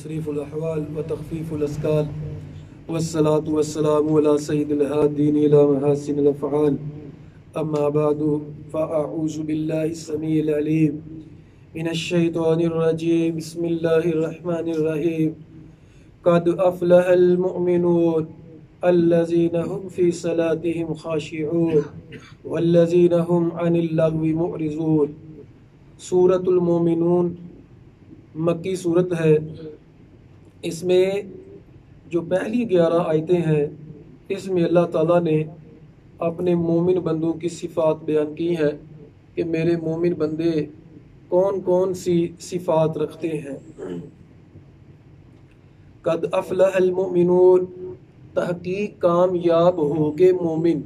تصريف الأحوال وتخفيف الأثقال والصلاة والسلام على سيد الهادين إلى محاسن الأفعال. أما بعد فأعوذ بالله السميع العليم من الشيطان الرجيم. بسم الله الرحمن الرحيم. قد أفلح المؤمنون الذين هم في صلاتهم خاشعون والذين هم عن اللغو معرضون. سورۃ المومنون مکی صورت ہے. اس میں جو پہلی 11 آیتیں ہیں اس میں اللہ تعالیٰ نے اپنے مومن بندوں کی صفات بیان کی ہیں کہ میرے مومن بندے کون کون سی صفات رکھتے ہیں. قد افلح المؤمنون، تحقیق کامیاب ہو گئے مومن،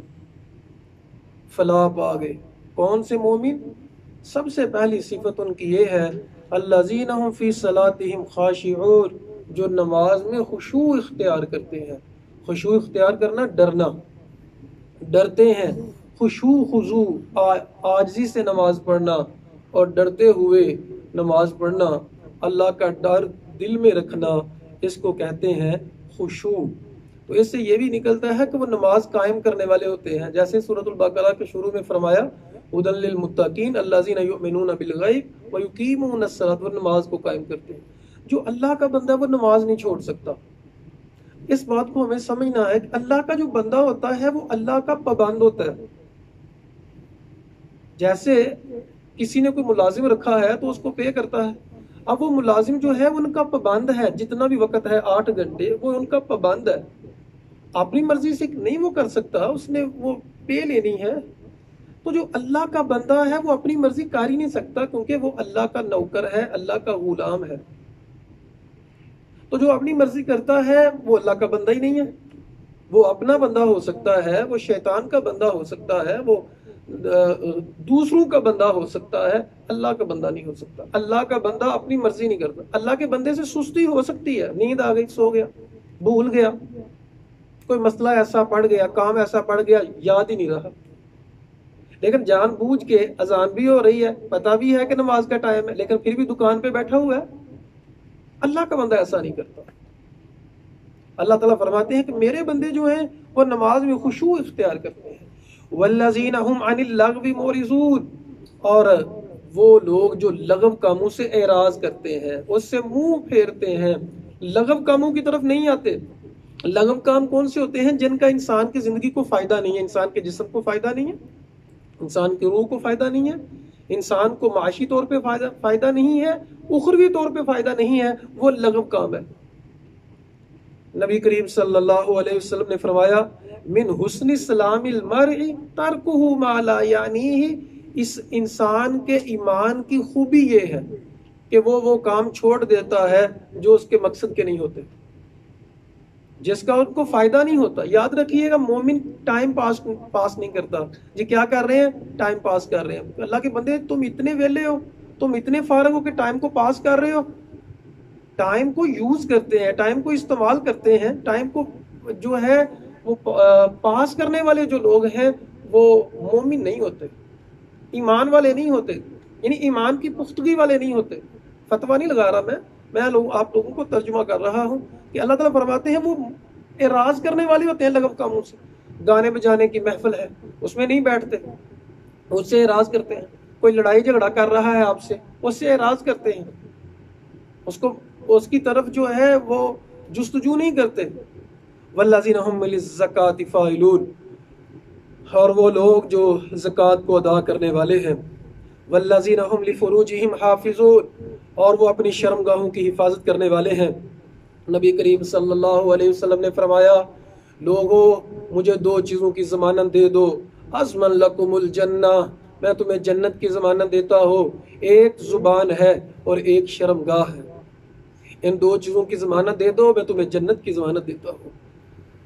فلاح پا گئے. کون سے مومن؟ سب سے پہلی صفت ان کی یہ ہے الذین هم فی صلاتهم خاشعون، جو نماز میں خشوع اختیار کرتے ہیں. خشوع اختیار کرنا ڈرنا، ڈرتے ہیں. خشوع خضوع عاجزی سے نماز پڑھنا اور ڈرتے ہوئے نماز پڑھنا، اللہ کا ڈر دل میں رکھنا، اس کو کہتے ہیں خشوع. تو اس سے یہ بھی نکلتا ہے کہ وہ نماز قائم کرنے والے ہوتے ہیں. جیسے سورۃ البقرہ کے شروع میں فرمایا ھدی للمتقین الذین یؤمنون بالغیب ویقیمون الصلاۃ، وہ نماز کو قائم کرتے ہیں. جو اللہ کا بندہ وہ نماز نہیں چھوڑ سکتا. اس بات کو ہمیں سمجھنا ہے کہ اللہ کا جو بندہ ہوتا ہے وہ اللہ کا پابند ہوتا ہے. جیسے کسی نے کوئی ملازم رکھا ہے تو اس کو پے کرتا ہے. اب وہ ملازم جو ہے ان کا پابند ہے، جتنا بھی وقت ہے 8 گھنٹے وہ ان کا پابند ہے. اپنی مرضی سے نہیں وہ کر سکتا، اس نے وہ پے لینی ہے. تو جو اللہ کا بندہ ہے وہ اپنی مرضی کر ہی نہیں سکتا، کیونکہ وہ اللہ کا نوکر ہے، اللہ کا غلام ہے. تو جو اپنی مرضی کرتا ہے وہ اللہ کا بندہ ہی نہیں ہے. وہ اپنا بندہ ہو سکتا ہے، وہ شیطان کا بندہ ہو سکتا ہے، وہ دوسروں کا بندہ ہو سکتا ہے، اللہ کا بندہ نہیں ہو سکتا. اللہ کا بندہ اپنی مرضی نہیں کرتا. اللہ کے بندے سے سستی ہو سکتی ہے، نیند آ گئی، سو گیا، بھول گیا، کوئی مسئلہ ایسا پڑ گیا، کام ایسا پڑ گیا، یاد ہی نہیں رہا. لیکن جان بوجھ کے اذان بھی ہو رہی ہے، پتہ بھی ہے کہ نماز کا ٹائم ہے، لیکن پھر بھی دکان پہ بیٹھا ہوا ہے. اللہ کا بندہ ایسا نہیں کرتا. اللہ تعالیٰ فرماتے ہیں کہ میرے بندے جو ہیں وہ نماز میں خشوع اختیار کرتے ہیں. والذین هم عن اللغو معرضون، اور وہ لوگ جو لغو کاموں سے اعراض کرتے ہیں، اس سے منہ پھیرتے ہیں، لغو کاموں کی طرف نہیں آتے. لغو کام کون سے ہوتے ہیں؟ جن کا انسان کی زندگی کو فائدہ نہیں ہے، انسان کے جسم کو فائدہ نہیں ہے، انسان کی روح کو فائدہ نہیں ہے، انسان کو معاشی طور پہ فائدہ نہیں ہے، اخروی طور پہ فائدہ نہیں ہے، وہ لغو کام ہے. نبی کریم صلی اللہ علیہ وسلم نے فرمایا من حسن اسلام المرء ترکہ ما لا یعنیہ، اس انسان کے ایمان کی خوبی یہ ہے کہ وہ کام چھوڑ دیتا ہے جو اس کے مقصد کے نہیں ہوتے، جس کا ان کو فائدہ نہیں ہوتا. یاد رکھیے گا مومن ٹائم پاس نہیں کرتا. جی کیا کر رہے ہیں؟ ٹائم پاس کر رہے ہیں. اللہ کے بندے تم اتنے ویلے ہو، تم اتنے فارغ ہو کہ ٹائم کو پاس کر رہے ہو. ٹائم کو یوز کرتے ہیں، ٹائم کو استعمال کرتے ہیں. ٹائم کو جو ہے وہ پاس کرنے والے جو لوگ ہیں وہ مومن نہیں ہوتے، ایمان والے نہیں ہوتے، یعنی ایمان کی پختگی والے نہیں ہوتے. فتویٰ نہیں لگا رہا میں آپ لوگوں کو ترجمہ کر رہا ہوں کہ اللہ تعالیٰ فرماتے ہیں وہ اعراض کرنے والے ہوتے ہیں لغو کاموں سے. گانے بجانے کی محفل ہے، اس میں نہیں بیٹھتے، اس سے اعراض کرتے ہیں. کوئی لڑائی جھگڑا کر رہا ہے آپ سے، اس سے اعراض کرتے ہیں، اس کی طرف جو ہے وہ جستجو نہیں کرتے. والذین هم للزکاۃ فاعلون، اور وہ لوگ جو زکوٰۃ کو ادا کرنے والے ہیں. والذین هم لفروجہم حافظون، اور وہ اپنی شرمگاہوں کی حفاظت کرنے والے ہیں. نبی کریم صلی اللہ علیہ وسلم نے فرمایا لوگو مجھے 2 چیزوں کی ضمانت دے دو. اضمن لکم الجنہ، میں تمہیں جنت کی ضمانت دیتا ہوں. ایک زبان ہے اور ایک شرمگاہ ہے. ان 2 چیزوں کی ضمانت دے دو، میں تمہیں جنت کی ضمانت دیتا ہوں.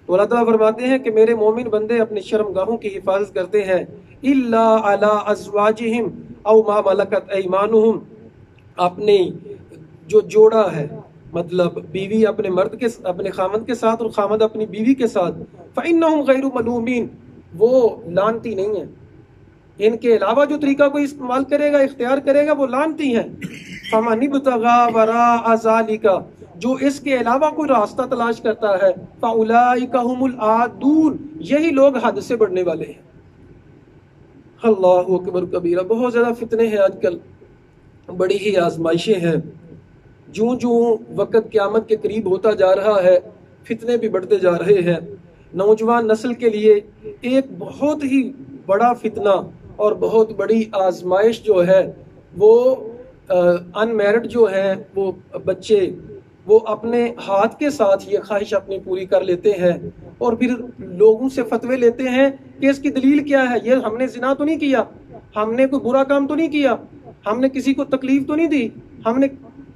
تو اللہ تعالیٰ فرماتے ہیں کہ میرے مومن بندے اپنی شرمگاہوں کی حفاظت کرتے ہیں. الا علی ازواجہم او ما ملکت ایمانہم، اپنی جو جوڑا ہے، مطلب بیوی اپنے خامد کے ساتھ اور خامد اپنی بیوی کے ساتھ. فإنہم غیر ملومین، وہ لعنتی نہیں ہیں. ان کے علاوہ جو طریقہ کوئی استعمال کرے گا، اختیار کرے گا، وہ لعنتی ہیں. فَمَنِ ابْتَغَىٰ وَرَاءَ ذَٰلِكَ، جو اس کے علاوہ کوئی راستہ تلاش کرتا ہے فَأُولَئِكَ هُمُ الْعَادُونَ، یہی لوگ حد سے بڑھنے والے ہیں۔ اللہ اکبر کبیرہ، بہت زیادہ فتنے ہیں آج کل، بڑی ہی آزمائشیں ہیں۔ جوں جوں وقت قیامت کے قریب ہوتا جا رہا ہے فتنے بھی بڑھتے جا رہے ہیں۔ نوجوان نسل کے لیے ایک بہت ہی بڑا فتنہ اور بہت بڑی آزمائش جو ہے وہ ان میرڈ جو ہیں وہ بچے، وہ اپنے ہاتھ کے ساتھ یہ خواہش اپنی پوری کر لیتے ہیں اور پھر لوگوں سے فتوے لیتے ہیں کہ اس کی دلیل کیا ہے، یہ ہم نے زنا تو نہیں کیا، ہم نے کوئی برا کام تو نہیں کیا، ہم نے کسی کو تکلیف تو نہیں دی، ہم نے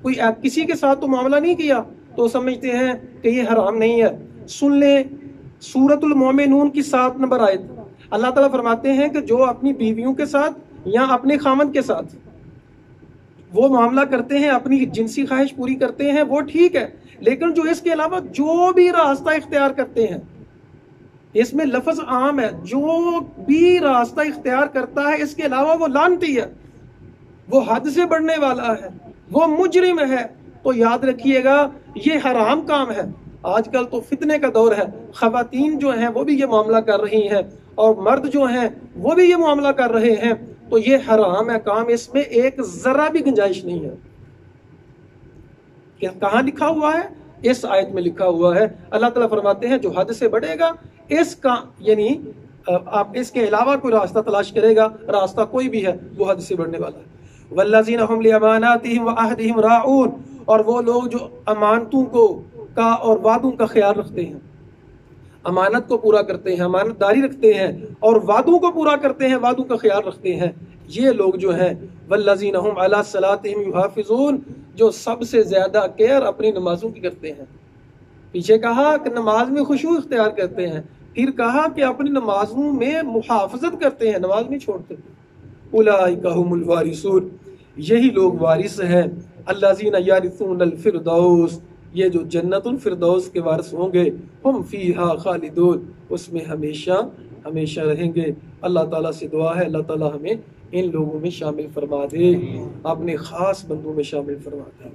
کوئی کسی کے ساتھ تو معاملہ نہیں کیا، تو سمجھتے ہیں کہ یہ حرام نہیں ہے۔ سن لیں سورۃ المومنون کی 7 نمبر آیت، اللہ تعالیٰ فرماتے ہیں کہ جو اپنی بیویوں کے ساتھ یا اپنے خامند کے ساتھ وہ معاملہ کرتے ہیں، اپنی جنسی خواہش پوری کرتے ہیں، وہ ٹھیک ہے، لیکن جو اس کے علاوہ جو بھی راستہ اختیار کرتے ہیں، اس میں لفظ عام ہے، جو بھی راستہ اختیار کرتا ہے اس کے علاوہ وہ لعنتی ہے، وہ حد سے بڑھنے والا ہے، وہ مجرم ہے، تو یاد رکھیے گا یہ حرام کام ہے۔ آج کل تو فتنے کا دور ہے، خواتین جو ہیں وہ بھی یہ معاملہ کر رہی ہیں اور مرد جو ہیں وہ بھی یہ معاملہ کر رہے ہیں، تو یہ حرام ہے کام، اس میں ایک ذرہ بھی گنجائش نہیں ہے۔ کہ کہاں لکھا ہوا ہے؟ اس آیت میں لکھا ہوا ہے، اللہ تعالیٰ فرماتے ہیں جو حد سے بڑھے گا اس کا، یعنی آپ اس کے علاوہ کوئی راستہ تلاش کرے گا، راستہ کوئی بھی ہے، وہ حد سے بڑھنے والا ہے۔ والذین هم لاماناتهم وعہدهم راعون، اور وہ لوگ جو امانتوں کا اور وعدوں کا خیال رکھتے ہیں، امانت کو پورا کرتے ہیں، امانت داری رکھتے ہیں اور وعدوں کو پورا کرتے ہیں، وعدوں کا خیال رکھتے ہیں، یہ لوگ جو ہیں والذین هم علی صلاتهم یحافظون، جو سب سے زیادہ کیئر اپنی نمازوں کی کرتے ہیں۔ پیچھے کہا کہ نماز میں خشوع اختیار کرتے ہیں، پھر کہا کہ اپنی نمازوں میں محافظت کرتے ہیں، نماز نہیں چھوڑتے۔ اولئک هم الوارثون، یہی لوگ وارث ہیں، الذین یرثون الفردوس، یہ جو جنت الفردوس کے وارث ہوں گے، ہم فیہا خالدون، اس میں ہمیشہ ہمیشہ رہیں گے۔ اللہ تعالیٰ سے دعا ہے اللہ تعالیٰ ہمیں ان لوگوں میں شامل فرما دے، اپنے خاص بندوں میں شامل فرما دے۔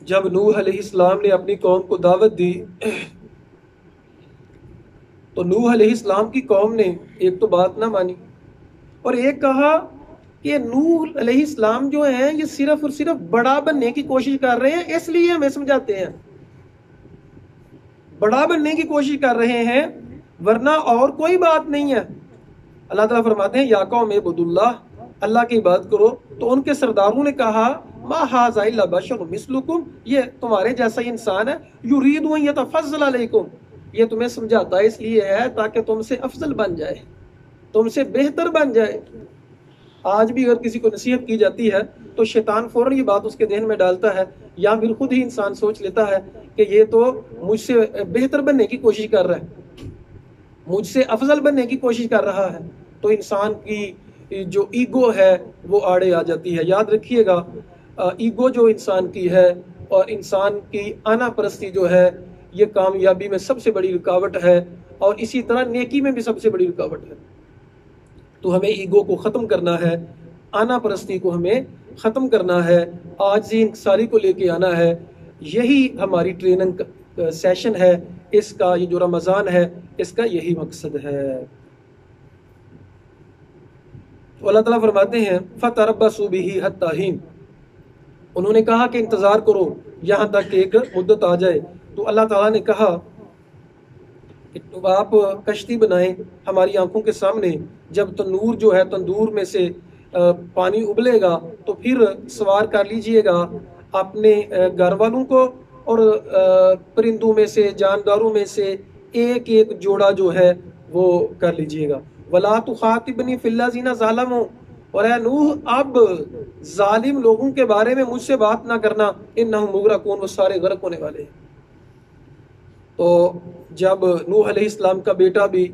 جب نوح علیہ السلام نے اپنی قوم کو دعوت دی تو نوح علیہ السلام کی قوم نے ایک تو بات نہ مانی، اور ایک کہا کہ نوح علیہ السلام جو ہیں یہ صرف اور صرف بڑا بننے کی کوشش کر رہے ہیں، اس لیے ہمیں سمجھاتے ہیں، بڑا بننے کی کوشش کر رہے ہیں، ورنہ اور کوئی بات نہیں ہے۔ اللہ تعالیٰ فرماتے ہیں یا قوم اعبدوا اللہ، اللہ کی عبادت کرو۔ تو ان کے سرداروں نے کہا ما ھذا الا بشر مثلکم، یہ تمہارے جیسا ہی انسان ہے، یرید ان یتفضل علیکم، یہ تمہیں سمجھاتا ہے اس لیے ہے تاکہ تم سے افضل بن جائے، تم سے بہتر بن جائے۔ آج بھی اگر کسی کو نصیحت کی جاتی ہے تو شیطان فوراً یہ بات اس کے ذہن میں ڈالتا ہے، یا پھر خود ہی انسان سوچ لیتا ہے کہ یہ تو مجھ سے بہتر بننے کی کوشش کر رہا ہے، مجھ سے افضل بننے کی کوشش کر رہا ہے، تو انسان کی جو ایگو ہے وہ آڑے آ جاتی ہے۔ یاد رکھیے گا ایگو جو انسان کی ہے اور انسان کی آنا پرستی جو ہے یہ کامیابی میں سب سے بڑی رکاوٹ ہے، اور اسی طرح نیکی میں بھی سب سے بڑی رکاوٹ ہے۔ تو ہمیں ایگو کو ختم کرنا ہے، آنا پرستی کو ہمیں ختم کرنا ہے، عاجزی انکساری کو لے کے آنا ہے۔ یہی ہماری ٹریننگ سیشن ہے، اس کا یہ جو رمضان ہے اس کا یہی مقصد ہے۔ تو اللہ تعالیٰ فرماتے ہیں فَتَرَبَّصُوا بِهِ حَتَّىٰ حِينٍ، انہوں نے کہا کہ انتظار کرو یہاں تک کہ ایک مدت آ جائے۔ تو اللہ تعالیٰ نے کہا کہ آپ کشتی بنائیں ہماری آنکھوں کے سامنے، جب تنور جو ہے تندور میں سے پانی ابلے گا تو پھر سوار کر لیجئے گا اپنے گھر والوں کو، اور پرندوں میں سے جانداروں میں سے ایک ایک جوڑا جو ہے وہ کر لیجئے گا۔ وَلَا تُخَاطِبْنِي فِي الَّذِينَ ظَلَمُوا، اور اے نوح اب ظالم لوگوں کے بارے میں مجھ سے بات نہ کرنا، اِنَّهُمْ مُغْرَقُونَ، وہ سارے غرق ہونے والے ہیں۔ تو جب نوح علیہ السلام کا بیٹا بھی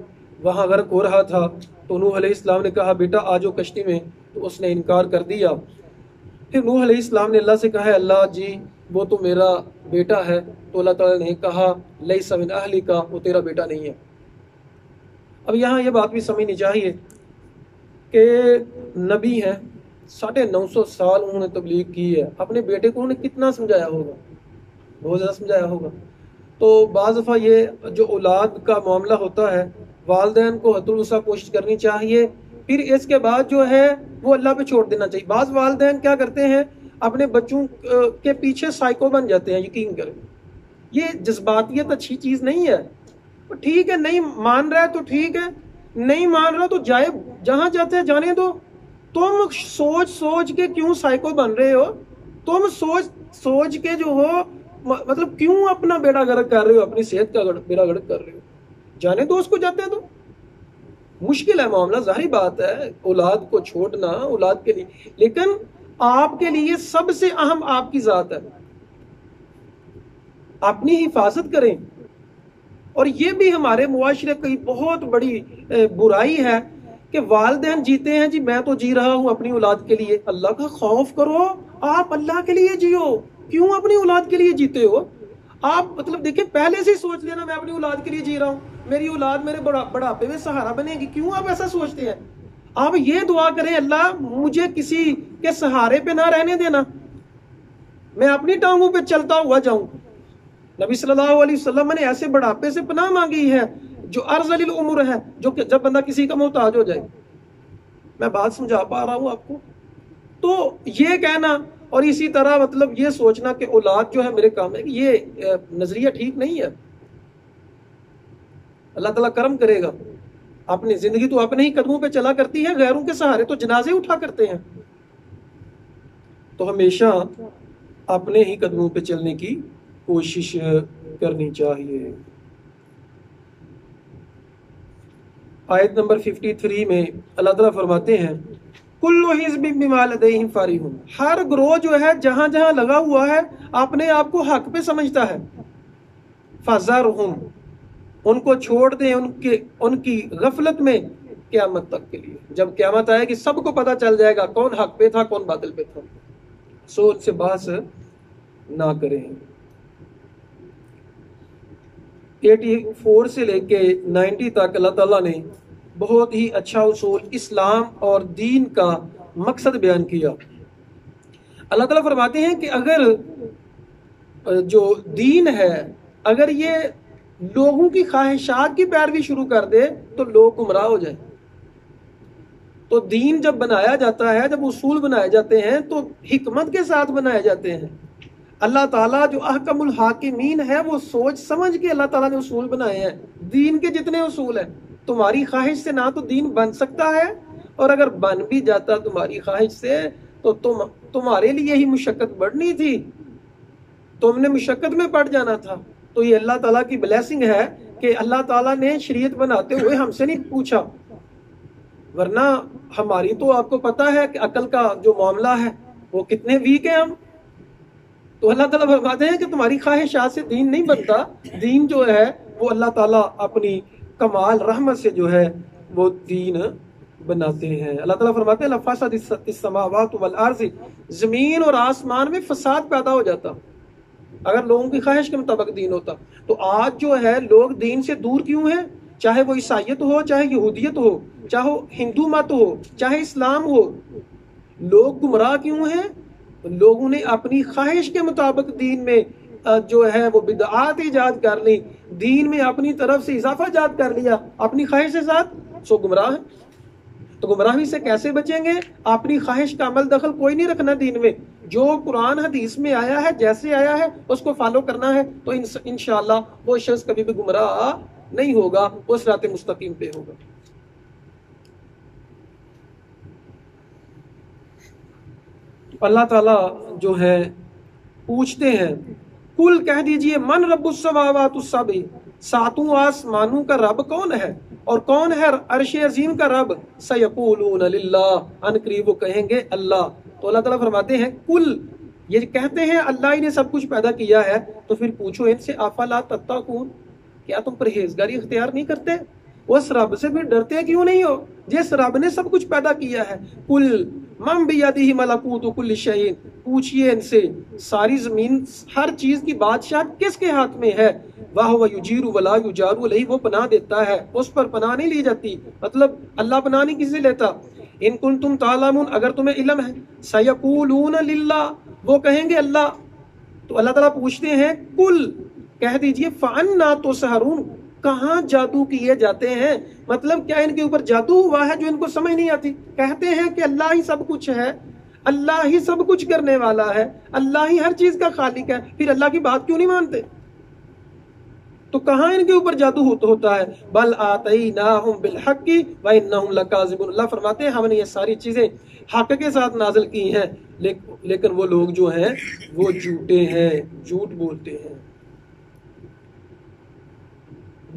وہاں غرق ہو رہا تھا تو نوح علیہ السلام نے کہا بیٹا آ جاؤ کشتی میں، تو اس نے انکار کر دیا۔ پھر نوح علیہ السلام نے اللہ سے کہا اللہ جی وہ تو میرا بیٹا ہے، تو اللہ تعالیٰ نے کہا لیس من اہلک، وہ تیرا بیٹا نہیں ہے۔ اب یہاں یہ بات بھی سمجھنی چاہیے کہ نبی ہیں، 950 سال انہوں نے تبلیغ کی ہے، اپنے بیٹے کو انہوں نے کتنا سمجھایا ہوگا، بہت زیادہ سمجھایا ہوگا۔ تو بعض دفعہ یہ جو اولاد کا معاملہ ہوتا ہے، والدین کو حد الوسع کوشش کرنی چاہیے، پھر اس کے بعد جو ہے وہ اللہ پہ چھوڑ دینا چاہیے۔ بعض والدین کیا کرتے ہیں، اپنے بچوں کے پیچھے سائیکو بن جاتے ہیں، یقین کریں یہ جذباتیت اچھی چیز نہیں ہے۔ ٹھیک ہے، نہیں مان رہا ہے تو ٹھیک ہے، نہیں مان رہا تو جائے، جہاں جاتے ہیں جانے دو۔ تم سوچ سوچ کے کیوں سائیکو بن رہے ہو؟ تم سوچ سوچ کے جو ہو مطلب کیوں اپنا بیڑا گرک کر رہے ہو، اپنی صحت کا بیڑا گرک کر رہے ہو؟ جانے دو اس کو، جاتے ہیں تو مشکل ہے معاملہ، ظاہری بات ہے اولاد کو چھوڑنا اولاد کے لیے، لیکن آپ کے لیے سب سے اہم آپ کی ذات ہے، اپنی حفاظت کریں۔ اور یہ بھی ہمارے معاشرے کی بہت بڑی برائی ہے کہ والدین جیتے ہیں جی میں تو جی رہا ہوں اپنی اولاد کے لیے۔ اللہ کا خوف کرو، آپ اللہ کے لیے جیو، کیوں اپنی اولاد کے لیے جیتے ہو؟ آپ مطلب دیکھیں پہلے سے سوچ لینا میں اپنی اولاد کے لیے جی رہا ہوں، میری اولاد میرے بڑھاپے میں سہارا بنے گی، کیوں آپ ایسا سوچتے ہیں؟ آپ یہ دعا کریں اللہ مجھے کسی کے سہارے پہ نہ رہنے دینا، میں اپنی ٹانگوں پہ چلتا ہوا جاؤں۔ نبی صلی اللہ علیہ وسلم نے ایسے بڑھاپے سے پناہ مانگی ہے جو ارذل العمر ہے، جو کہ جب بندہ کسی کا محتاج ہو جائے۔ میں بات سمجھا پا رہا ہوں آپ کو؟ تو یہ کہنا اور اسی طرح مطلب یہ سوچنا کہ اولاد جو ہے میرے کام ہے، یہ نظریہ ٹھیک نہیں ہے۔ اللہ تعالیٰ کرم کرے گا، اپنی زندگی تو اپنے ہی قدموں پہ چلا کرتی ہے، غیروں کے سہارے تو جنازے اٹھا کرتے ہیں۔ تو ہمیشہ اپنے ہی قدموں پہ چلنے کی کوشش کرنی چاہیے۔ آیت نمبر 53 میں اللہ تعالیٰ فرماتے ہیں کل حزب بما لدیہم فارغون، ہر گروہ جو ہے جہاں جہاں لگا ہوا ہے اپنے آپ کو حق پہ سمجھتا ہے، فذرہم، ان کو چھوڑ دیں ان کی غفلت میں قیامت تک کے لیے۔ جب قیامت آئے گی سب کو پتہ چل جائے گا کون حق پہ تھا کون باطل پہ تھا، سو ان سے بحث نہ کریں۔ 84 سے لے کے 90 تک اللہ تعالیٰ نے بہت ہی اچھا اصول اسلام اور دین کا مقصد بیان کیا۔ اللہ تعالیٰ فرماتے ہیں کہ اگر جو دین ہے اگر یہ لوگوں کی خواہشات کی پیروی شروع کر دے تو لوگ گمراہ ہو جائیں۔ تو دین جب بنایا جاتا ہے، جب اصول بنائے جاتے ہیں تو حکمت کے ساتھ بنائے جاتے ہیں۔ اللہ تعالیٰ جو احکم الحاکمین ہے وہ سوچ سمجھ کے اللہ تعالیٰ نے اصول بنائے ہیں۔ دین کے جتنے اصول ہیں تمہاری خواہش سے نہ تو دین بن سکتا ہے، اور اگر بن بھی جاتا تمہاری خواہش سے تو تمہارے لیے ہی مشقت بڑھنی تھی، تم نے مشقت میں پڑ جانا تھا۔ تو یہ اللہ تعالیٰ کی بلیسنگ ہے کہ اللہ تعالیٰ نے شریعت بناتے ہوئے ہم سے نہیں پوچھا، ورنہ ہماری تو آپ کو پتہ ہے کہ عقل کا جو معاملہ ہے وہ کتنے ویک ہیں ہم۔ تو اللہ تعالیٰ فرماتے ہیں کہ تمہاری خواہشات سے دین نہیں بنتا، دین جو ہے وہ اللہ تعالیٰ اپنی کمال رحمت سے جو ہے وہ دین بناتے ہیں۔ اللہ تعالیٰ فرماتے ہیں لفسدت السماوات والارض، زمین اور آسمان میں فساد پیدا ہو جاتا اگر لوگوں کی خواہش کے مطابق دین ہوتا۔ تو آج جو ہے لوگ دین سے دور کیوں ہیں؟ چاہے وہ عیسائیت ہو، چاہے یہودیت ہو، چاہے ہندو مت ہو، چاہے اسلام ہو، لوگ گمراہ کیوں ہیں؟ لوگوں نے اپنی خواہش کے مطابق دین میں جو ہے وہ بدعات ایجاد کر لی، دین میں اپنی طرف سے اضافہ ایجاد کر لیا اپنی خواہش کے ساتھ، سو گمراہ ہیں۔ تو گمراہی سے کیسے بچیں گے؟ اپنی خواہش کا عمل دخل کوئی نہیں رکھنا دین میں، جو قرآن حدیث میں آیا ہے جیسے آیا ہے اس کو فالو کرنا ہے، تو انشاءاللہ وہ شخص کبھی بھی گمراہ نہیں ہوگا، وہ صراط مستقیم پہ ہوگا۔ اللہ تعالیٰ جو ہے پوچھتے ہیں کل کہہ دیجئے من رب السماوات السبع، ساتوں آسمانوں کا رب کون ہے اور کون ہے عرش عظیم کا رب؟ سیقولون للہ، ان قریب وہ کہیں گے اللہ۔ تو اللہ تعالیٰ فرماتے ہیں کل، یہ کہتے ہیں اللہ ہی نے سب کچھ پیدا کیا ہے، تو پھر پوچھو ان سے افلا تتقون، کیا تم پرہیزگاری اختیار نہیں کرتے؟ اس رب سے پھر ڈرتے کیوں نہیں ہو جس رب نے سب کچھ پیدا کیا ہے؟ کل من بیدہ ملکوت کل شیء، پوچھئے ان سے ساری زمین ہر چیز کی بادشاہ کس کے ہاتھ میں ہے؟ وَهُوَ يُجِيرُ وَلَا يُجَارُ عَلَيْهِ، وہ پناہ دیتا ہے اس پر پناہ نہیں لی جاتی، مطلب اللہ پناہ نہیں کسی سے لیتا۔ ان کنتم تعلمون اگر تمہیں علم ہے، سیقولون للہ وہ کہیں گے اللہ. تو اللہ تعالیٰ پوچھتے ہیں کل کہہ دیجئے فَأَنَّا تُسْحَرُونَ کہاں جادو کیے جاتے ہیں، مطلب کیا ان کے اوپر جادو ہوا ہے جو ان کو سمجھ نہیں آتی. کہتے ہیں کہ اللہ ہی سب کچھ ہے، اللہ ہی سب کچھ کرنے والا ہے، اللہ ہی ہر چیز کا خالق ہے، پھر اللہ کی بات کیوں نہیں مانتے؟ تو کہاں ان کے اوپر جادو ہوتا ہے. بل آتیناہم بالحق وانہم لکاذبون اللہ فرماتے ہیں ہم نے یہ ساری چیزیں حق کے ساتھ نازل کی ہیں، لیکن وہ لوگ جو ہیں وہ جھوٹے ہیں، جھوٹ بولتے ہیں.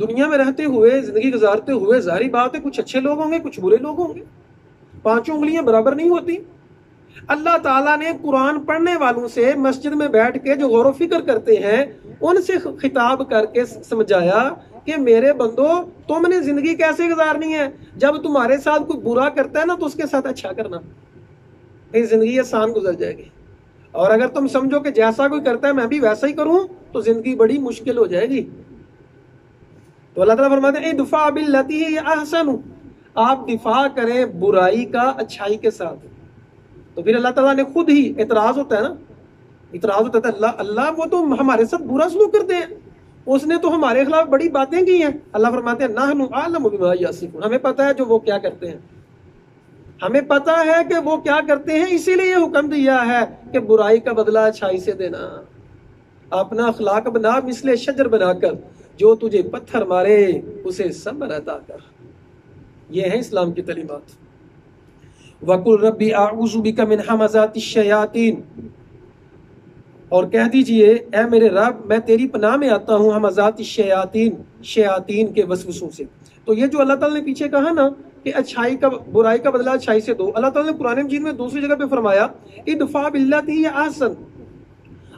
دنیا میں رہتے ہوئے، زندگی گزارتے ہوئے ظاہری بات ہے کچھ اچھے لوگ ہوں گے، کچھ برے لوگ ہوں گے، پانچوں انگلیاں برابر نہیں ہوتی. اللہ تعالیٰ نے قرآن پڑھنے والوں سے مسجد میں بیٹھ کے جو غور و فکر کرتے ہیں ان سے خطاب کر کے سمجھایا کہ میرے بندو تم نے زندگی کیسے گزارنی ہے، جب تمہارے ساتھ کوئی برا کرتا ہے نا تو اس کے ساتھ اچھا کرنا، پھر زندگی آسان گزر جائے گی. اور اگر تم سمجھو کہ جیسا کوئی کرتا ہے میں بھی ویسا ہی کروں تو زندگی بڑی مشکل ہو جائے گی. تو اللہ تعالیٰ فرماتے ہیں ادفع باللتی ہی احسن، آپ دفاع کریں برائی کا اچھائی کے ساتھ. تو پھر اللہ تعالیٰ نے خود ہی اعتراض ہوتا ہے نا، اعتراض ہوتا ہے اللہ وہ تو ہمارے ساتھ برا سلوک کرتے ہیں، اس نے تو ہمارے خلاف بڑی باتیں کی ہیں. اللہ فرماتے ہیں نحن اعلم بما یصفون ہمیں پتہ ہے جو وہ کیا کرتے ہیں، ہمیں پتہ ہے کہ وہ کیا کرتے ہیں، اسی لیے یہ حکم دیا ہے کہ برائی کا بدلہ اچھائی سے دینا. اپنا اخلاق بنا مثل شجر بنا کر، جو تجھے پتھر مارے اسے صبر عطا کر. یہ ہے اسلام کی تعلیمات. وَقُلْ رَبِّ أَعُوذُ بِكَ مِنْ حَمَزَاتِ الشَّيَاطِينِ اور کہہ دیجئے اے میرے رب میں تیری پناہ میں آتا ہوں حمزات الشیاطین، شیاطین کے وسوسوں سے. تو یہ جو اللہ تعالیٰ نے پیچھے کہا نا کہ اچھائی کا برائی کا بدلہ اچھائی سے دو، اللہ تعالیٰ نے قرآن مجید میں دوسری جگہ پہ فرمایا ادفع باللتی ہی احسن،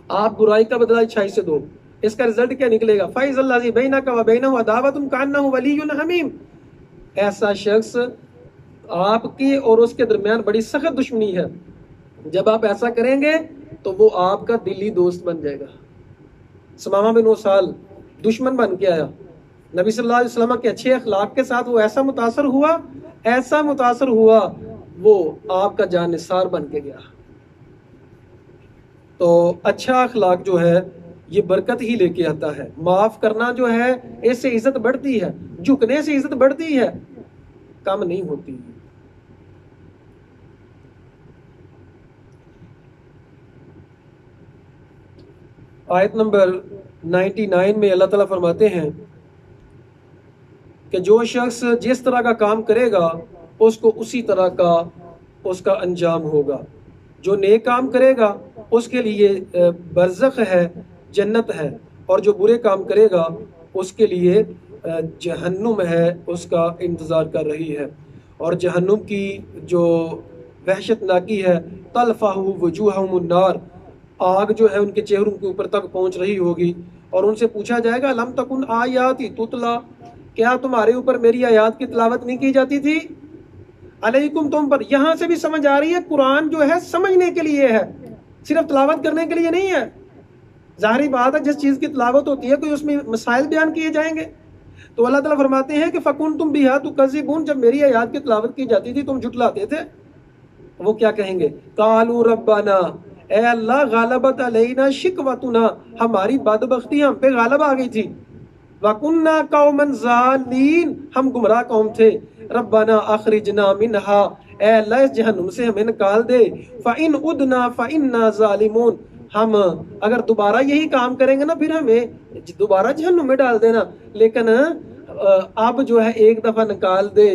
آپ برائی کا بدلہ اچھائی سے دو. اس کا رزلٹ کیا نکلے گا؟ فَإِذَا الَّذِي بَيْنَكَ وَبَيْنَهُ عَدَاوَةٌ كَأَنَّهُ وَلِيٌّ حَمِيمٌ ایسا شخص آپ کی اور اس کے درمیان بڑی سخت دشمنی ہے، جب آپ ایسا کریں گے تو وہ آپ کا دلی دوست بن جائے گا. سمامہ بن اسال دشمن بن کے آیا، نبی صلی اللہ علیہ وسلم کے اچھے اخلاق کے ساتھ وہ ایسا متاثر ہوا وہ آپ کا جانثار بن کے گیا. تو اچھا اخلاق جو ہے یہ برکت ہی لے کے آتا ہے. معاف کرنا جو ہے اس سے عزت بڑھتی ہے، جھکنے سے عزت بڑھتی ہے، کم نہیں ہوتی. آیت نمبر 99 میں اللہ تعالیٰ فرماتے ہیں کہ جو شخص جس طرح کا کام کرے گا اس کو اسی طرح کا اس کا انجام ہوگا. جو نیک کام کرے گا اس کے لیے برزخ ہے، جنت ہے، اور جو برے کام کرے گا اس کے لیے جہنم ہے، اس کا انتظار کر رہی ہے. اور جہنم کی جو وحشت ناکی ہے تلفح وجوہہم النار، آگ جو ہے ان کے چہروں کے اوپر تک پہنچ رہی ہوگی، اور ان سے پوچھا جائے گا لم تکن آیاتی تتلا، کیا تمہارے اوپر میری آیات کی تلاوت نہیں کی جاتی تھی؟ علیکم تم پر، یہاں سے بھی سمجھ آ رہی ہے قرآن جو ہے سمجھنے کے لیے ہے، صرف تلاوت کرنے کے لیے نہیں ہے. ظاہری بات ہے جس چیز کی تلاوت ہوتی ہے کوئی اس میں مسائل بیان کیے جائیں گے. تو اللہ تعالیٰ فرماتے ہیں کہ فَكُنْتُمْ بِهَا تُكَذِّبُونَ جب میری آیات کی تلاوت کی جاتی تھی تم جھٹلاتے تھے. وہ کیا کہیں گے؟ قَالُوا رَبَّنَا اے اللہ غالبت علینا شکوتنا، ہماری بدبختی ہم پہ غالب آ گئی تھی. وَكُنَّا قَوْمًا ظَالِمِينَ ہم گمراہ قوم تھے. ربنا اخرجنا منها اے اللہ اس جہنم سے ہمیں نکال دے. فَإِنْ عُدْنَا فَإِنَّا ظَالِمُونَ ہم اگر دوبارہ یہی کام کریں گے نا پھر ہمیں دوبارہ جہنم میں ڈال دینا، لیکن اب جو ہے ایک دفعہ نکال دے،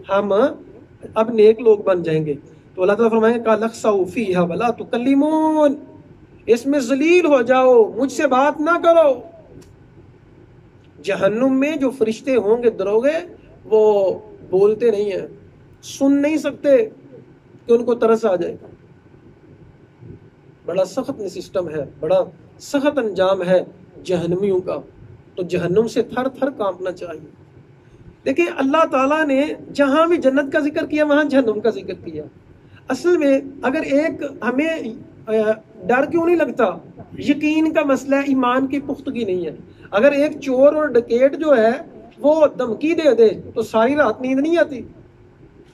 ہم اب نیک لوگ بن جائیں گے. تو اللہ تعالیٰ فرمائیں گے قَالَ اخْسَئُوا فِيهَا وَلَا تُكَلِّمُونَ اس میں ذلیل ہو جاؤ، مجھ سے بات نہ کرو. جہنم میں جو فرشتے ہوں گے دروغے وہ بولتے نہیں ہیں، سن نہیں سکتے کہ ان کو ترس آ جائے. بڑا سخت سسٹم ہے، بڑا سخت انجام ہے جہنمیوں کا. تو جہنم سے تھر تھر کانپنا چاہیے. دیکھیں اللہ تعالیٰ نے جہاں بھی جنت کا ذکر کیا وہاں جہنم کا ذکر کیا. اصل میں اگر ایک ہمیں ڈر کیوں نہیں لگتا؟ یقین کا مسئلہ ہے، ایمان کی پختگی نہیں ہے. اگر ایک چور اور ڈکیٹ جو ہے وہ دھمکی دے دے تو ساری رات نیند نہیں آتی.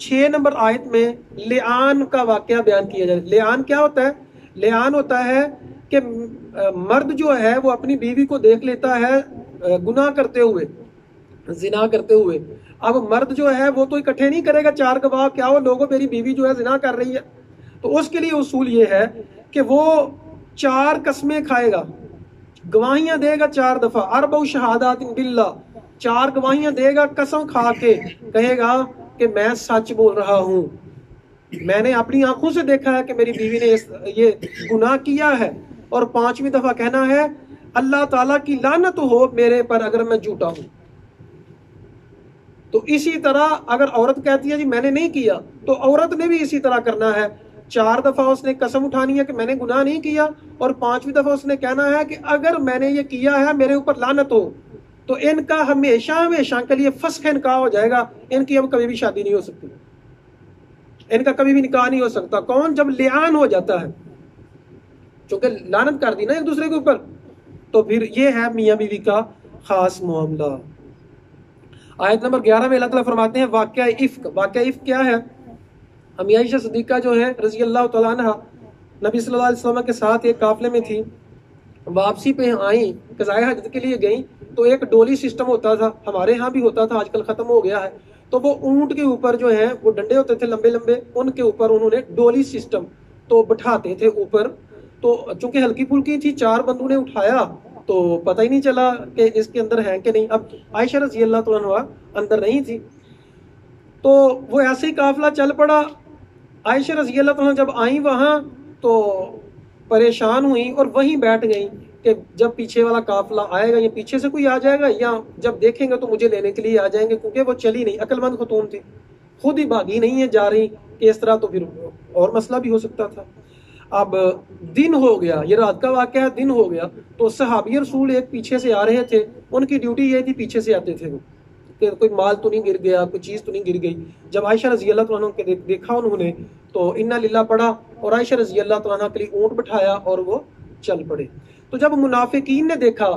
6 نمبر آیت میں لعان کا واقعہ بیان کیا جائے۔ لعان کیا ہوتا ہے؟ لعان ہوتا ہے کہ مرد جو ہے وہ اپنی بیوی کو دیکھ لیتا ہے گناہ کرتے ہوئے، زنا کرتے ہوئے۔ اب مرد جو ہے وہ تو اکٹھے نہیں کرے گا 4 گواہ، کیا وہ لوگوں میری بیوی جو ہے زنا کر رہی ہے، تو اس کے لیے اصول یہ ہے کہ وہ 4 قسمیں کھائے گا، گواہیاں دے گا 4 دفعہ، 4 شہادات باللہ، 4 گواہیاں دے گا قسم کھا کے، کہے گا کہ میں سچ بول رہا ہوں، میں نے اپنی آنکھوں سے دیکھا ہے کہ میری بیوی نے یہ گناہ کیا ہے، اور 5ویں دفعہ کہنا ہے اللہ تعالیٰ کی لعنت ہو میرے پر اگر میں جھوٹا ہوں۔ تو اسی طرح اگر عورت کہتی ہے جی میں نے نہیں کیا، تو عورت نے بھی اسی طرح کرنا ہے، 4 دفعہ اس نے قسم اٹھانی ہے کہ میں نے گناہ نہیں کیا، اور 5ویں دفعہ اس نے کہنا ہے کہ اگر میں نے یہ کیا ہے میرے اوپر لعنت ہو۔ تو ان کا ہمیشہ ہمیشہ کے لیے فسخ نکاح ہو جائے گا، ان کی اب کبھی بھی شادی نہیں ہو سکتی، ان کا کبھی بھی نکاح نہیں ہو سکتا۔ کون؟ جب لعان ہو جاتا ہے، چونکہ لعنت کر دی نا ایک دوسرے کے اوپر، تو پھر یہ ہے میاں بیوی کا خاص معاملہ۔ آیت نمبر 11 میں اللہ تعالیٰ فرماتے ہیں واقعہ افک۔ واقعہ افک کیا ہے؟ امی عائشہ صدیقہ جو ہے رضی اللہ تعالیٰ عنہ نبی صلی اللہ علیہ وسلم کے ساتھ ایک قافلے میں تھی، واپسی پہ آئیں، قضائے حاجت کے لیے گئیں، تو ایک ڈولی سسٹم ہوتا تھا، ہمارے ہاں بھی ہوتا تھا، آج کل ختم ہو گیا ہے، تو وہ اونٹ کے اوپر جو ہے وہ ڈنڈے ہوتے تھے لمبے لمبے، ان کے اوپر انہوں نے ڈولی سسٹم تو بٹھاتے تھے اوپر، تو چونکہ ہلکی پھلکی تھی 4 بندوں نے اٹھایا تو پتہ ہی نہیں چلا کہ اس کے اندر ہے کہ نہیں۔ اب عائشہ رضی اللہ تعالیٰ عنہ اندر نہیں تھی، تو وہ ایسے ہی قافلہ چل پڑا۔ عائشہ رضی اللہ تعالیٰ جب آئیں وہاں تو پریشان ہوئیں اور وہیں بیٹھ گئیں کہ جب پیچھے والا قافلہ آئے گا یا پیچھے سے کوئی آ جائے گا یا جب دیکھیں گے تو مجھے لینے کے لیے آ جائیں گے، کیونکہ وہ چلی نہیں، عقل مند خاتون تھی، خود ہی بھاگی نہیں ہے جا رہی کہ اس طرح، تو پھر اور مسئلہ بھی ہو سکتا تھا۔ اب دن ہو گیا، یہ رات کا واقعہ ہے، دن ہو گیا، تو صحابی رسول ایک پیچھے سے آ رہے تھے، ان کی ڈیوٹی یہ تھی پیچھے سے آتے تھے وہ کہ کوئی مال تو نہیں گر گیا، کوئی چیز تو نہیں گر گئی۔ جب عائشہ رضی اللہ تعالیٰ عنہ کے دیکھا انہوں نے تو انا للہ پڑھا اور عائشہ رضی اللہ تعالیٰ عنہ کے لیے اونٹ بٹھایا اور وہ چل پڑے۔ تو جب منافقین نے دیکھا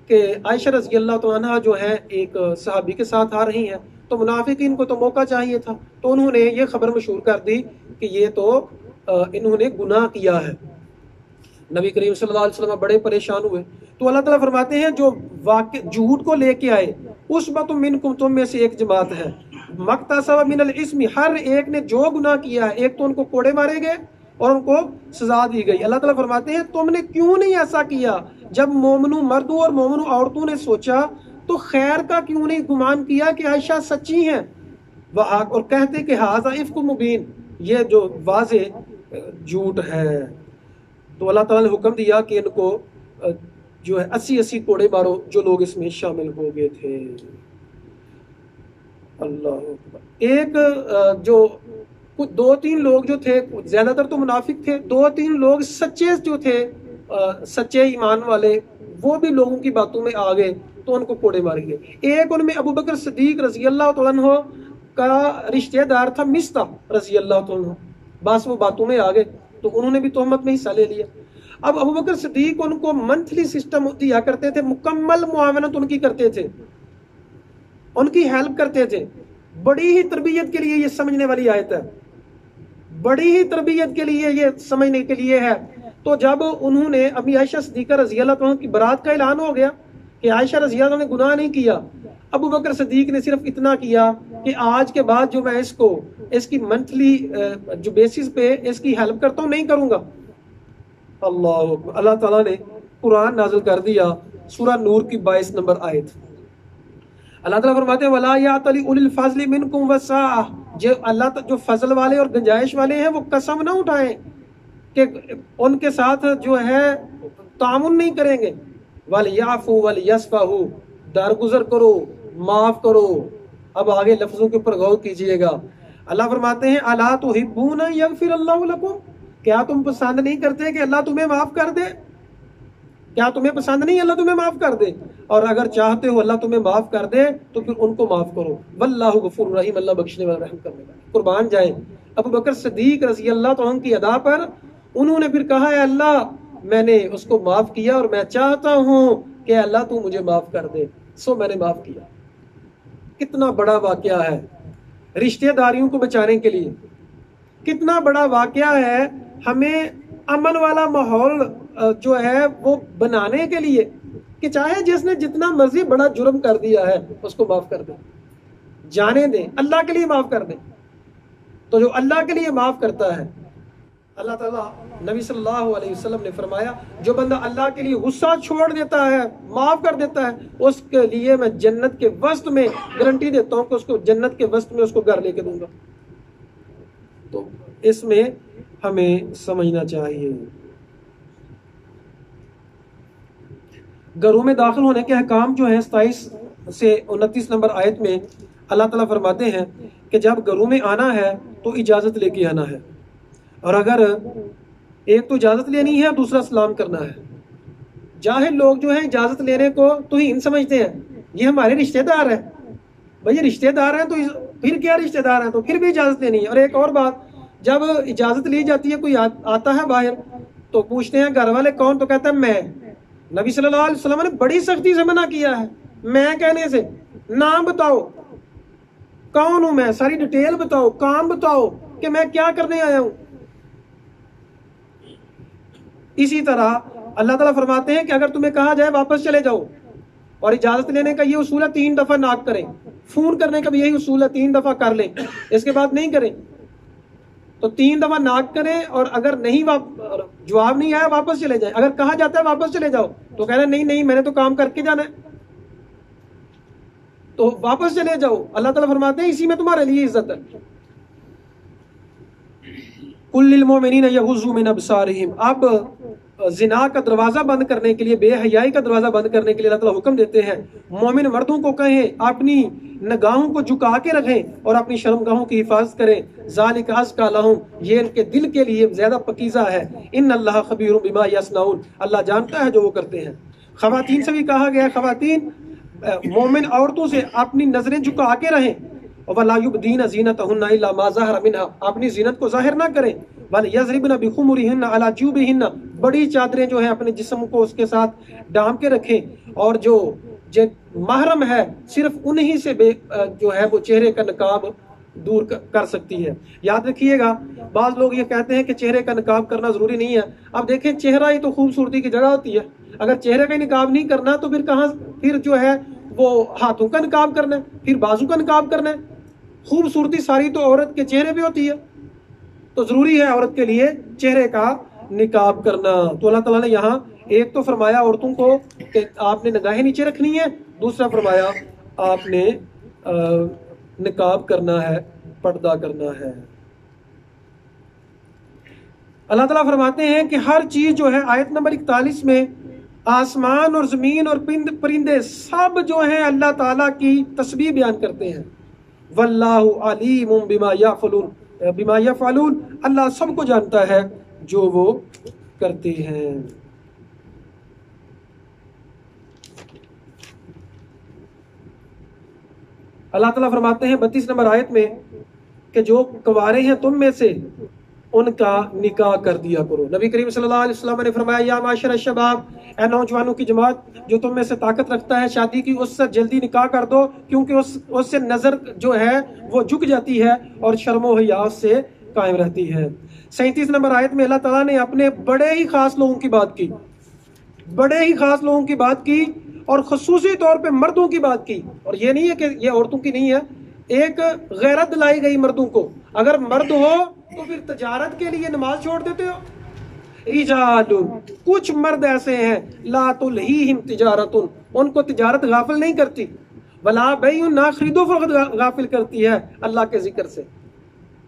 کہ عائشہ رضی اللہ تعالیٰ عنہ جو ہے ایک صحابی کے ساتھ آ رہی ہیں، تو منافقین کو تو موقع چاہیے تھا، تو انہوں نے یہ خبر مشہور کر دی کہ یہ تو انہوں نے گناہ کیا ہے۔ نبی کریم صلی اللہ علیہ وسلم بڑے پریشان ہوئے، تو اللہ تعالیٰ فرماتے ہیں جو واقع جھوٹ کو لے کے آئے عصبۃ منکم، تم میں سے ایک جماعت ہے، مکتسب من الاسم، ہر ایک نے جو گناہ کیا ہے، ایک تو ان کو کوڑے مارے گئے اور ان کو سزا دی گئی۔ اللہ تعالیٰ فرماتے ہیں تم نے کیوں نہیں ایسا کیا؟ جب مومنوں مردوں اور مومنوں عورتوں نے سوچا تو خیر کا کیوں نہیں گمان کیا کہ عائشہ سچی ہیں، اور کہتے کہ ھذا افک مبین، یہ جو واضح جھوٹ ہے۔ تو اللہ تعالیٰ نے حکم دیا کہ ان کو جو ہے 80 کوڑے مارو جو لوگ اس میں شامل ہو گئے تھے۔ اللہ اکبر۔ ایک جو کچھ 2-3 لوگ جو تھے، زیادہ تر تو منافق تھے، 2-3 لوگ سچے جو تھے، سچے ایمان والے، وہ بھی لوگوں کی باتوں میں آ گئے تو ان کو کوڑے مارے گئے۔ ایک ان میں ابو بکر صدیق رضی اللہ تعالیٰ عنہ کا رشتہ دار تھا مصطح رضی اللہ تعالیٰ عنہ، بس وہ باتوں میں آ گئے تو انہوں نے بھی تہمت میں حصہ لے لیا۔ اب ابو بکر صدیق ان کو منتھلی سسٹم دیا کرتے تھے، مکمل معاونت ان کی کرتے تھے، ان کی ہیلپ کرتے تھے۔ بڑی ہی تربیت کے لیے یہ سمجھنے والی آیت ہے، بڑی ہی تربیت کے لیے یہ سمجھنے کے لیے ہے۔ تو جب انہوں نے ابھی عائشہ صدیقہ رضی اللہ عنہ کی برات کا اعلان ہو گیا کہ عائشہ رضی اللہ عنہ نے گناہ نہیں کیا، ابو بکر صدیق نے صرف اتنا کیا کہ آج کے بعد جو میں اس کی منتھلی جو بیسس پہ اس کی ہیلپ کرتا ہوں نہیں کروں گا۔ اللہ تعالیٰ نے قرآن نازل کر دیا، سورہ نور کی 22 نمبر آیت۔ اللہ تعالیٰ فرماتے ہیں وَلَا يَعْتَلِ أُولِي الْفَضْلِ مِنْكُمْ وَالسَّعَةِ، جو فضل والے اور گنجائش والے ہیں وہ قسم نہ اٹھائیں کہ ان کے ساتھ جو ہے تعاون نہیں کریں گے۔ وَلْيَعْفُوا وَلْيَصْفَحُوا، درگزر کرو، معاف کرو۔ اب آگے لفظوں کے اوپر غور کیجئے گا۔ اللہ فرماتے ہیں أَلَا تُحِبُّونَ يَغْفِرَ اللَّهُ لَكُمْ، کیا تم پسند نہیں کرتے کہ اللہ تمہیں معاف کر دے؟ کیا تمہیں پسند نہیں اللہ تمہیں معاف کر دے؟ اور اگر چاہتے ہو اللہ تمہیں معاف کر دے تو پھر ان کو معاف کرو۔ واللہ غفور رحیم، اللہ بخشنے والا رحم کرنے والا۔ قربان جائیں ابو بکر صدیق رضی اللہ تعالیٰ عنہ کی ادا پر انہوں نے پھر کہا ہے اللہ میں نے اس کو معاف کیا اور میں چاہتا ہوں کہ اللہ تو مجھے معاف کر دے، سو میں نے معاف کیا۔ کتنا بڑا واقعہ ہے۔ رشتہ داریوں کو بچانے کے لیے. کتنا بڑا واقعہ ہے ہمیں امن والا ماحول جو ہے وہ بنانے کے لیے کہ چاہے جس نے جتنا مرضی بڑا جرم کر دیا ہے اس کو معاف کر دیں, جانے دیں, اللہ کے لیے معاف کر دیں. تو جو اللہ کے لیے معاف کرتا ہے, اللہ تعالیٰ نبی صلی اللہ علیہ وسلم نے فرمایا جو بندہ اللہ کے لیے غصہ چھوڑ دیتا ہے, معاف کر دیتا ہے, اس کے لیے میں جنت کے وسط میں گارنٹی دیتا ہوں کہ اس کو جنت کے وسط میں اس کو گھر لے کے دوں گا. تو اس میں ہمیں سمجھنا چاہیے. گھروں میں داخل ہونے کے احکام جو ہیں 27 سے 29 نمبر آیت میں اللہ تعالیٰ فرماتے ہیں کہ جب گھروں میں آنا ہے تو اجازت لے کے آنا ہے, اور اگر ایک تو اجازت لینی ہے, دوسرا سلام کرنا ہے. جاہل لوگ جو ہیں اجازت لینے کو توہین سمجھتے ہیں, یہ ہمارے رشتہ دار ہیں. بھئی یہ رشتہ دار ہیں تو پھر کیا رشتہ دار ہیں, تو پھر بھی اجازت لینی ہے. اور ایک اور بات, جب اجازت لی جاتی ہے, کوئی آتا ہے باہر تو پوچھتے ہیں گھر والے کون, تو کہتا ہے میں. نبی صلی اللہ علیہ وسلم نے بڑی سختی سے منع کیا ہے میں کہنے سے. نام بتاؤ کون ہوں میں, ساری ڈیٹیل بتاؤ, کام بتاؤ کہ میں کیا کرنے آیا ہوں. اسی طرح اللہ تعالیٰ فرماتے ہیں کہ اگر تمہیں کہا جائے واپس چلے جاؤ, اور اجازت لینے کا یہ اصول ہے 3 دفعہ ناک کریں, فون کرنے کا بھی یہی اصول ہے 3 دفعہ کر لیں, اس کے بعد نہیں کریں. تو 3 دفعہ ناک کریں, اور اگر نہیں جواب نہیں آیا واپس چلے جائیں. اگر کہا جاتا ہے واپس چلے جاؤ تو کہنا نہیں میں نے تو کام کر کے جانا ہے, تو واپس چلے جاؤ. اللہ تعالیٰ فرماتے ہیں اسی میں تمہارے لیے عزت ہے. قُلْ لِلْمُؤْمِنِينَ يَغُضُّوا مِنْ أَبْصَارِهِمْ. اب زنا کا دروازہ بند کرنے کے لیے, بے حیائی کا دروازہ بند کرنے کے لیے اللہ تعالیٰ حکم دیتے ہیں مومن مردوں کو کہیں اپنی نگاہوں کو جھکا کے رکھیں اور اپنی شرمگاہوں کی حفاظت کریں. ذَلِكَ أَزْكَىٰ لَهُمْ, یہ ان کے دل کے لیے زیادہ پکیزہ ہے. إِنَّ اللَّهَ خَبِيرٌ بِمَا يَصْنَعُونَ, اللہ جانتا ہے جو وہ کرتے ہیں. خواتین سے بھی کہا گیا ہے خواتین مومن عورتوں سے اپنی نظریں جھکا کے رہیں. وَلَا يُبْدِينَ زِينَتَهُنَّ إِلَّا مَا ظَهَرَ مِنْهَا, اپنی زینت کو ظاہر نہ کریں. وَلْيَضْرِبْنَ بِخُمُرِهِنَّ عَلَى جُوبِهِنَّ, بڑی چادریں جو ہیں اپنے جسم کو اس کے ساتھ ڈھانپ کے رکھیں, اور جو محرم ہے صرف انہی سے جو ہے وہ چہرے کا نقاب دور کر سکتی ہے. یاد رکھیے گا بعض لوگ یہ کہتے ہیں کہ چہرے کا نقاب کرنا ضروری نہیں ہے. اب دیکھیں چہرہ ہی تو خوبصورتی کی جگہ ہوتی ہے, اگر چہرے کا نقاب نہیں کرنا تو پھر جو ہے وہ ہاتھوں کا نقاب کرنا ہے, پھر بازو کا نقاب کرنا ہے. خوبصورتی ساری تو عورت کے چہرے پہ ہوتی ہے, تو ضروری ہے عورت کے لیے چہرے کا نقاب کرنا. تو اللہ تعالیٰ نے یہاں ایک تو فرمایا عورتوں کو کہ آپ نے نگاہیں نیچے رکھنی ہے, دوسرا فرمایا آپ نے نقاب کرنا ہے, پردہ کرنا ہے. اللہ تعالیٰ فرماتے ہیں کہ ہر چیز جو ہے آیت نمبر 41 میں آسمان اور زمین اور پرندے سب جو ہیں اللہ تعالیٰ کی تسبیح بیان کرتے ہیں. واللہ علیم بما یفعلون, اللہ سب کو جانتا ہے جو وہ کرتے ہیں. اللہ تعالیٰ فرماتے ہیں 32 نمبر آیت میں کہ جو کنوارے ہیں تم میں سے ان کا نکاح کر دیا کرو. نبی کریم صلی اللہ علیہ وسلم نے فرمایا یا معاشر الشباب, اے نوجوانوں کی جماعت, جو تم میں سے طاقت رکھتا ہے شادی کی اس سے جلدی نکاح کر دو, کیونکہ اس سے نظر جو ہے وہ جھک جاتی ہے اور شرم و حیا سے قائم رہتی ہے. 37 نمبر آیت میں اللہ تعالیٰ نے اپنے بڑے ہی خاص لوگوں کی بات کی, بڑے ہی خاص لوگوں کی بات کی, اور خصوصی طور پہ مردوں کی بات کی. اور یہ نہیں ہے کہ یہ عورتوں کی نہیں ہے, ایک غیرت دلائی گئی مردوں کو. اگر مرد ہو تو پھر تجارت کے لیے نماز چھوڑ دیتے ہو. رجال, کچھ مرد ایسے ہیں لا تلہیہم تجارت, ان کو تجارت غافل نہیں کرتی. ولا بیع, نہ خرید و فروخت غافل کرتی ہے اللہ کے ذکر سے.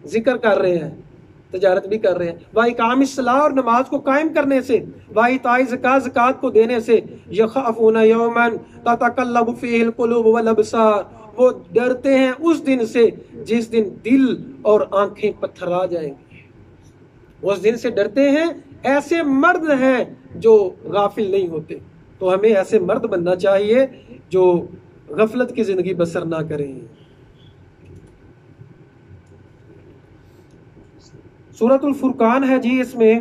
ذکر کر رہے ہیں, تجارت بھی کر رہے ہیں. وَإِقَامِ الصَّلَاةِ, اور نماز کو قائم کرنے سے. وَإِيتَاءِ الزَّکَاةِ, زکوٰۃ کو دینے سے. يَخَافُونَ يَوْمًا تَتَقَلَّبُ فِيهِ الْقُلُوبُ وَالْأَبْصَارُ, وہ ڈرتے ہیں اس دن سے جس دن دل اور آنکھیں پتھرا جائیں گی. اس دن سے ڈرتے ہیں. ایسے مرد ہیں جو غافل نہیں ہوتے. تو ہمیں ایسے مرد بننا چاہیے جو غفلت کی زندگی بسر نہ کریں. سورۃ الفرقان ہے جی, اس میں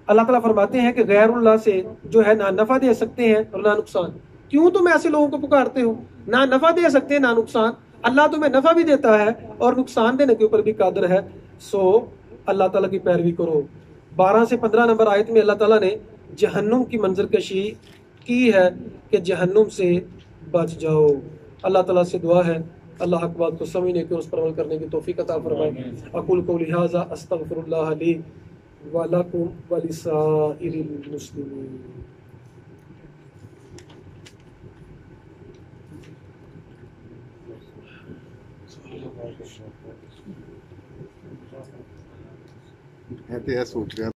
اللہ تعالیٰ فرماتے ہیں کہ غیر اللہ سے جو ہے نہ نفع دے سکتے ہیں اور نہ نقصان. کیوں تم ایسے لوگوں کو پکارتے ہو؟ نہ نفع دے سکتے ہیں نہ نقصان. اللہ تمہیں نفع بھی دیتا ہے اور نقصان دینے کے اوپر بھی قادر ہے، سو اللہ تعالیٰ کی پیروی کرو۔ 12 سے 15 نمبر آیت میں اللہ تعالیٰ نے جہنم کی منظر کشی کی ہے کہ جہنم سے بچ جاؤ۔ اللہ تعالیٰ سے دعا ہے اللہ حق بات کو سمجھنے کے اور اس پر عمل کرنے کی توفیق عطا فرمائے۔ اقول قولی ھذا استغفر اللہ لی ولکم ولسائر المسلمین۔ میں تو یہ سوچ رہا